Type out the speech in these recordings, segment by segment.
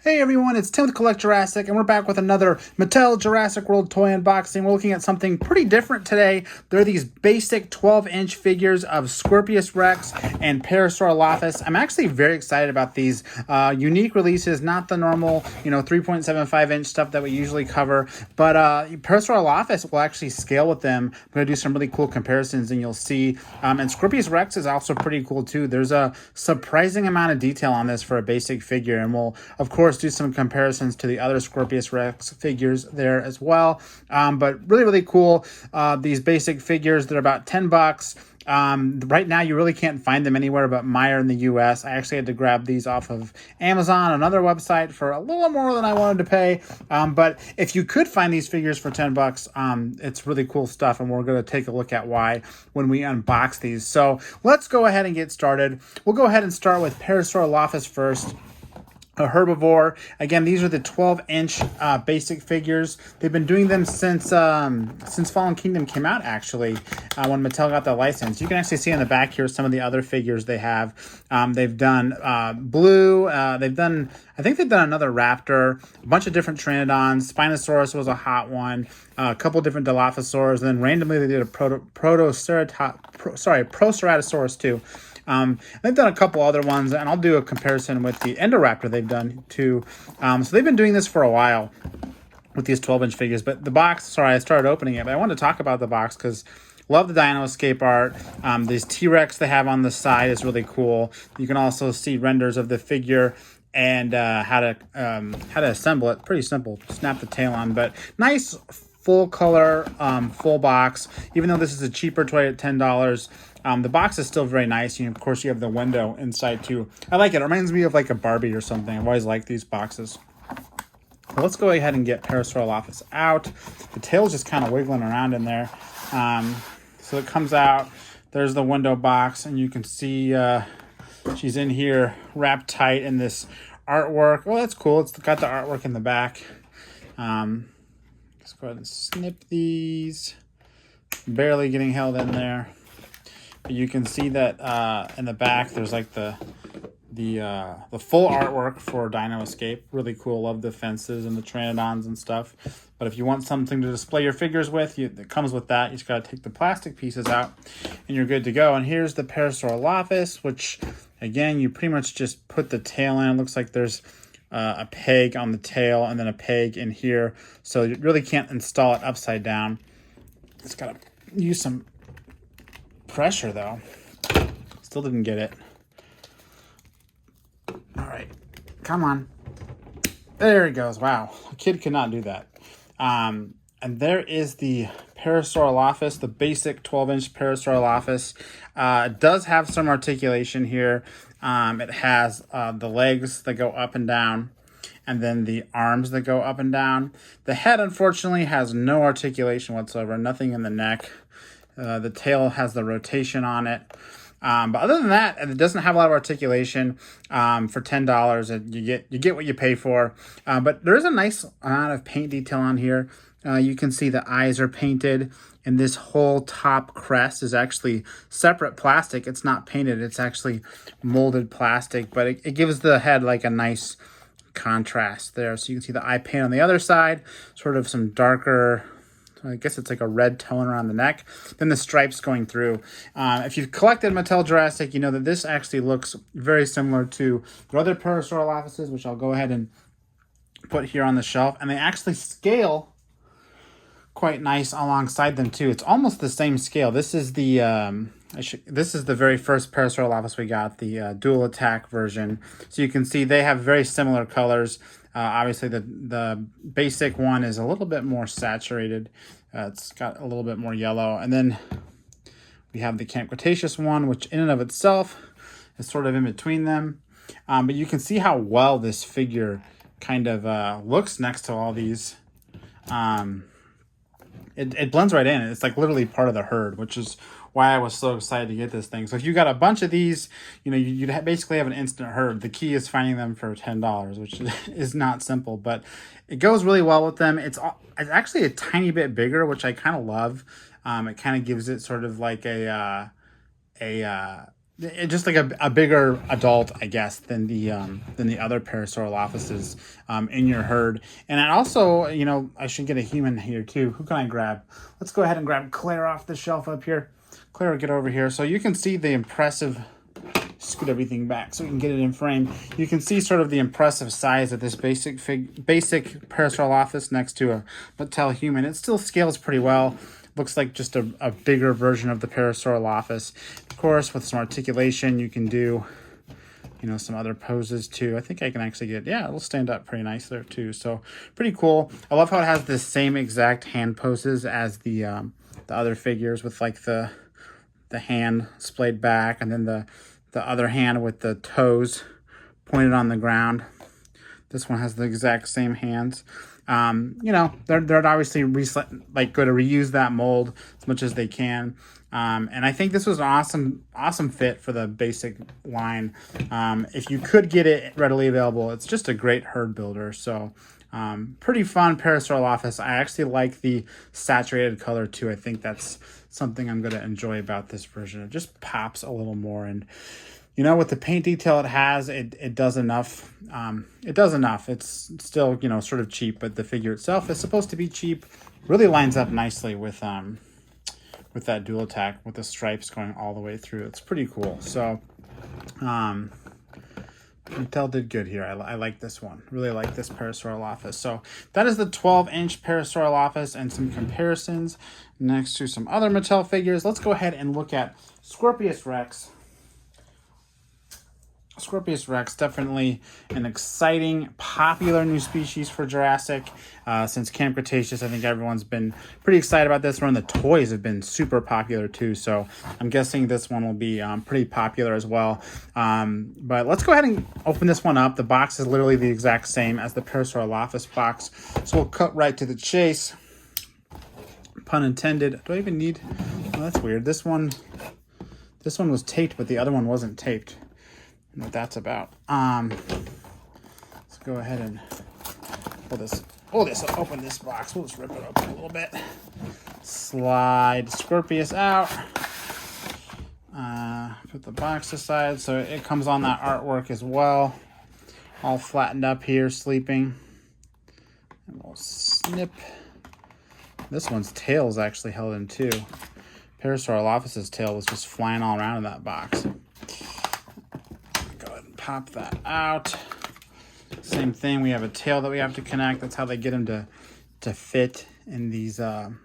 Hey everyone, it's Tim with Collect Jurassic, and we're back with another Mattel Jurassic World toy unboxing. We're looking at something pretty different today. They're these basic 12-inch figures of Scorpius Rex and Parasaurolophus. I'm actually very excited about these unique releases, not the normal, 3.75-inch stuff that we usually cover, but Parasaurolophus will actually scale with them. I'm going to do some really cool comparisons, and you'll see. And Scorpius Rex is also pretty cool too. There's a surprising amount of detail on this for a basic figure, and we'll, of course, do some comparisons to the other Scorpius Rex figures there as well. But really cool. These basic figures, they're about $10. Right now you really can't find them anywhere but Meijer in the US. I actually had to grab these off of Amazon, another website, for a little more than I wanted to pay. But if you could find these figures for $10, it's really cool stuff, and we're going to take a look at why when we unbox these. So let's go ahead and get started. We'll go ahead and start with Parasaurolophus first. A herbivore. Again, these are the 12-inch basic figures. They've been doing them since Fallen Kingdom came out, actually, when Mattel got the license. You can actually see in the back here some of the other figures they have. They've done Blue. I think they've done another Raptor, a bunch of different Pteranodons. Spinosaurus was a hot one. A couple different Dilophosaurs. And then randomly they did a Proceratosaurus too. They've done a couple other ones, and I'll do a comparison with the Indoraptor they've done too. So they've been doing this for a while with these 12-inch figures. But the box, sorry, I started opening it, but I wanted to talk about the box because love the Dino Escape art. These T-Rex they have on the side is really cool. You can also see renders of the figure and how to assemble it. Pretty simple. Snap the tail on, but nice full color, full box. Even though this is a cheaper toy at $10, the box is still very nice. Of course, you have the window inside too. I like it. It reminds me of like a Barbie or something. I've always liked these boxes. Well, let's go ahead and get Parasaurolophus out. The tail's just kind of wiggling around in there. So it comes out. There's the window box, and you can see she's in here wrapped tight in this artwork. Oh, that's cool. It's got the artwork in the back. Let's go ahead and snip these. Barely getting held in there. But you can see that in the back there's like the full artwork for Dino Escape. Really cool. Love the fences and the Pteranodons and stuff. But if you want something to display your figures with, it comes with that. You just got to take the plastic pieces out and you're good to go. And here's the Parasaurolophus, which again, you pretty much just put the tail in. It looks like there's a peg on the tail and then a peg in here. So you really can't install it upside down. It's got to use some pressure though. Still didn't get it. All right, come on. There he goes. Wow, a kid could not do that. And there is the Parasaurolophus, the basic 12-inch Parasaurolophus. It does have some articulation here. It has the legs that go up and down, and then the arms that go up and down. The head, unfortunately, has no articulation whatsoever, nothing in the neck. The tail has the rotation on it. But other than that, it doesn't have a lot of articulation. For $10, you get what you pay for. But there is a nice amount of paint detail on here. You can see the eyes are painted, and this whole top crest is actually separate plastic. It's not painted. It's actually molded plastic, but it gives the head like a nice contrast there. So you can see the eye paint on the other side, sort of some darker, I guess it's like a red tone around the neck. Then the stripes going through. If you've collected Mattel Jurassic, you know that this actually looks very similar to the other Parasaurolophuses, which I'll go ahead and put here on the shelf. And they actually scale quite nice alongside them too. It's almost the same scale. This is the very first Parasaurolophus we got, the dual attack version. So you can see they have very similar colors. Obviously, the basic one is a little bit more saturated. It's got a little bit more yellow. And then we have the Camp Cretaceous one, which in and of itself is sort of in between them. But you can see how well this figure kind of looks next to all these. It blends right in. It's like literally part of the herd, which is why I was so excited to get this thing. So if you got a bunch of these, you'd basically have an instant herd. The key is finding them for $10, which is not simple, but it goes really well with them. It's actually a tiny bit bigger, which I kind of love. It kind of gives it sort of like a just like a bigger adult, I guess, than the other Parasaurolophuses in your herd. And I also, you know, I should get a human here too. Who can I grab? Let's go ahead and grab Claire off the shelf up here. Claire, get over here. So you can see the impressive, scoot everything back so we can get it in frame. You can see sort of the impressive size of this basic Parasaurolophus next to a Mattel human. It still scales pretty well. Looks like just a bigger version of the Parasaurolophus. Of course, with some articulation, you can do, you know, some other poses too. I think I can actually get, yeah, it'll stand up pretty nice there too. So pretty cool. I love how it has the same exact hand poses as the other figures, with like the hand splayed back, and then the other hand with the toes pointed on the ground. This one has the exact same hands. You know, they're obviously going to reuse that mold as much as they can. And I think this was an awesome fit for the basic line. If you could get it readily available, it's just a great herd builder. So pretty fun Parasaurolophus. I actually like the saturated color too. I think that's something I'm going to enjoy about this version. It just pops a little more, and you know, with the paint detail it has, it does enough. It does enough. It's still, you know, sort of cheap, but the figure itself is supposed to be cheap. Really lines up nicely with that dual attack with the stripes going all the way through. It's pretty cool. So Mattel did good here. I like this one. Really like this Parasaurolophus. So that is the 12-inch Parasaurolophus and some comparisons next to some other Mattel figures. Let's go ahead and look at Scorpius Rex. Scorpius Rex, definitely an exciting, popular new species for Jurassic. Since Camp Cretaceous, I think everyone's been pretty excited about this one. The toys have been super popular too, so I'm guessing this one will be pretty popular as well. But let's go ahead and open this one up. The box is literally the exact same as the Parasaurolophus box, so we'll cut right to the chase. Pun intended. Do I even need... Oh, that's weird. This one was taped, but the other one wasn't taped. What that's about. Let's go ahead and open this box. We'll just rip it open a little bit. Slide Scorpius out. Put the box aside so it comes on that artwork as well. All flattened up here, sleeping. And we'll snip. This one's tail is actually held in too. Parasaurolophus's tail was just flying all around in that box. Pop that out. Same thing, we have a tail that we have to connect. That's how they get them to fit in these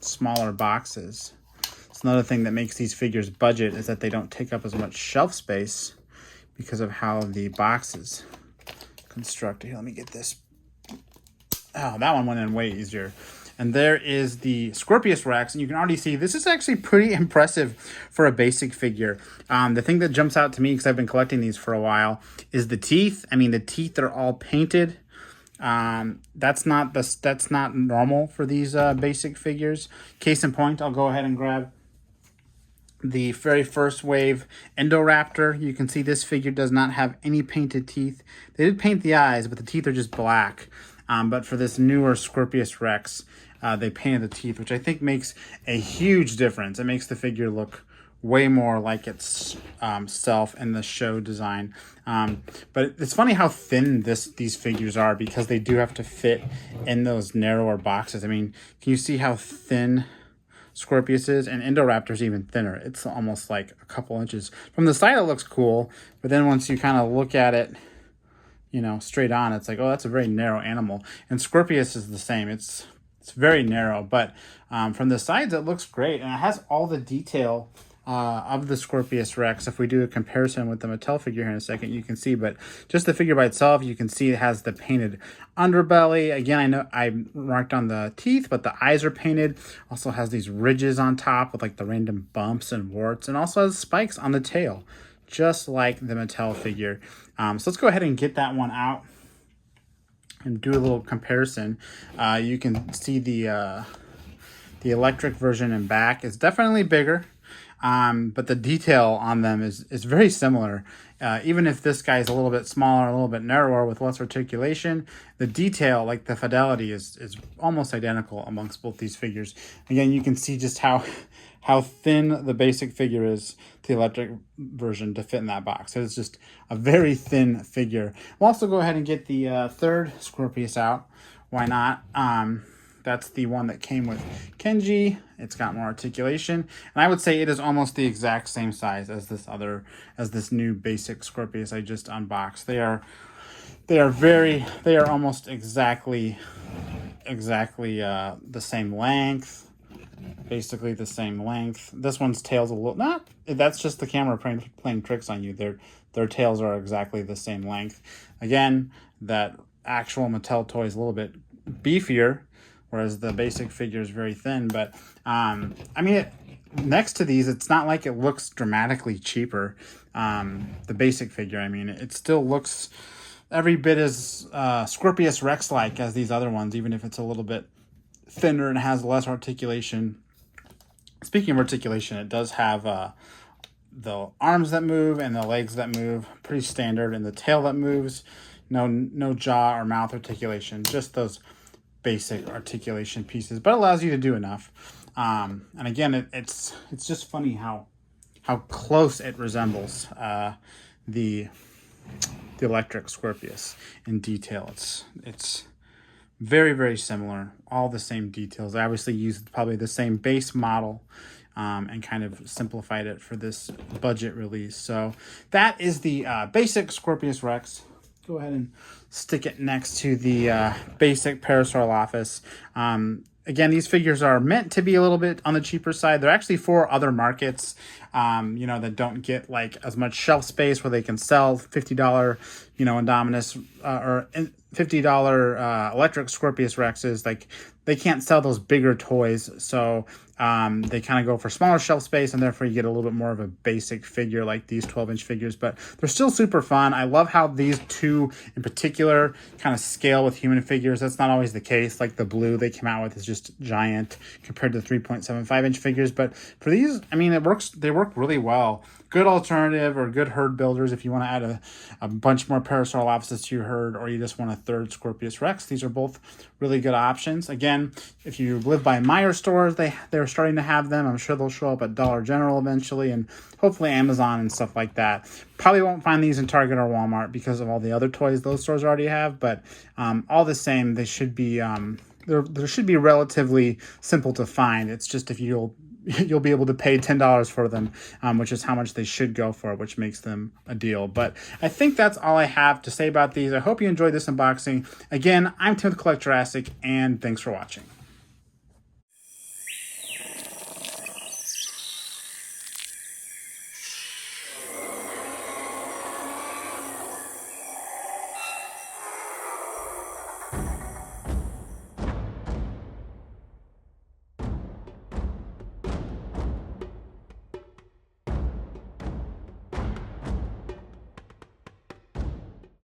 smaller boxes. It's another thing that makes these figures budget is that they don't take up as much shelf space because of how the box is constructed. Here, let me get this. Oh, that one went in way easier. And there is the Scorpius Rex, and you can already see this is actually pretty impressive for a basic figure. The thing that jumps out to me, because I've been collecting these for a while, is the teeth. I mean, the teeth are all painted. That's not normal for these basic figures. Case in point, I'll go ahead and grab the very first wave Indoraptor. You can see this figure does not have any painted teeth. They did paint the eyes, but the teeth are just black. But for this newer Scorpius Rex, they painted the teeth, which I think makes a huge difference. It makes the figure look way more like its self in the show design. But it's funny how thin these figures are, because they do have to fit in those narrower boxes. I mean, can you see how thin Scorpius is? And Indoraptor's even thinner. It's almost like a couple inches. From the side, it looks cool, but then once you kind of look at it, you know, straight on, it's like, oh, that's a very narrow animal. And Scorpius is the same. It's very narrow, but from the sides, it looks great. And it has all the detail of the Scorpius Rex. If we do a comparison with the Mattel figure here in a second, you can see, but just the figure by itself, you can see it has the painted underbelly. Again, I know I marked on the teeth, but the eyes are painted. Also has these ridges on top with like the random bumps and warts, and also has spikes on the tail, just like the Mattel figure. So let's go ahead and get that one out and do a little comparison. You can see the electric version in back is definitely bigger. but the detail on them is very similar. Even if this guy is a little bit smaller, a little bit narrower with less articulation, the detail, like the fidelity, is almost identical amongst both these figures. Again, you can see just how thin the basic figure is to the electric version to fit in that box. So it's just a very thin figure. We'll also go ahead and get the third Scorpius out. Why not? That's the one that came with Kenji. It's got more articulation, and I would say it is almost the exact same size as this new basic Scorpius I just unboxed. They are almost exactly the same length. Basically the same length. This one's tail's a little, not, that's just the camera playing tricks on you. Their tails are exactly the same length. Again, that actual Mattel toy is a little bit beefier, whereas the basic figure is very thin. But I mean, next to these, it's not like it looks dramatically cheaper. The basic figure, I mean, it still looks every bit as Scorpius Rex like as these other ones, even if it's a little bit thinner and has less articulation. Speaking of articulation, it does have the arms that move and the legs that move, pretty standard, and the tail that moves. No jaw or mouth articulation, just those basic articulation pieces, but it allows you to do enough. And again, it's just funny how close it resembles the electric Scorpius in detail. It's very, very similar, all the same details. I obviously used probably the same base model and kind of simplified it for this budget release. So that is the basic Scorpius Rex. Go ahead and stick it next to the basic Parasaurolophus. Again, these figures are meant to be a little bit on the cheaper side. They're actually for other markets, that don't get like as much shelf space, where they can sell $50, Indominus or $50 electric Scorpius Rexes. Like, they can't sell those bigger toys, so they kind of go for smaller shelf space, and therefore you get a little bit more of a basic figure like these 12-inch figures, but they're still super fun. I love how these two in particular kind of scale with human figures. That's not always the case. Like the blue they came out with is just giant compared to 3.75-inch figures, but for these, I mean, they work really well. Good alternative, or good herd builders if you want to add a bunch more Parasaurolophus to your herd, or you just want a third Scorpius Rex. These are both really good options. Again, if you live by Meijer stores, they're starting to have them. I'm sure they'll show up at Dollar General eventually, and hopefully Amazon and stuff like that. Probably won't find these in Target or Walmart because of all the other toys those stores already have, but all the same, they should be there should be relatively simple to find. It's just if you'll be able to pay $10 for them, which is how much they should go for, which makes them a deal. But I think that's all I have to say about these. I hope you enjoyed this unboxing. Again, I'm Tim with Collect Jurassic, and thanks for watching.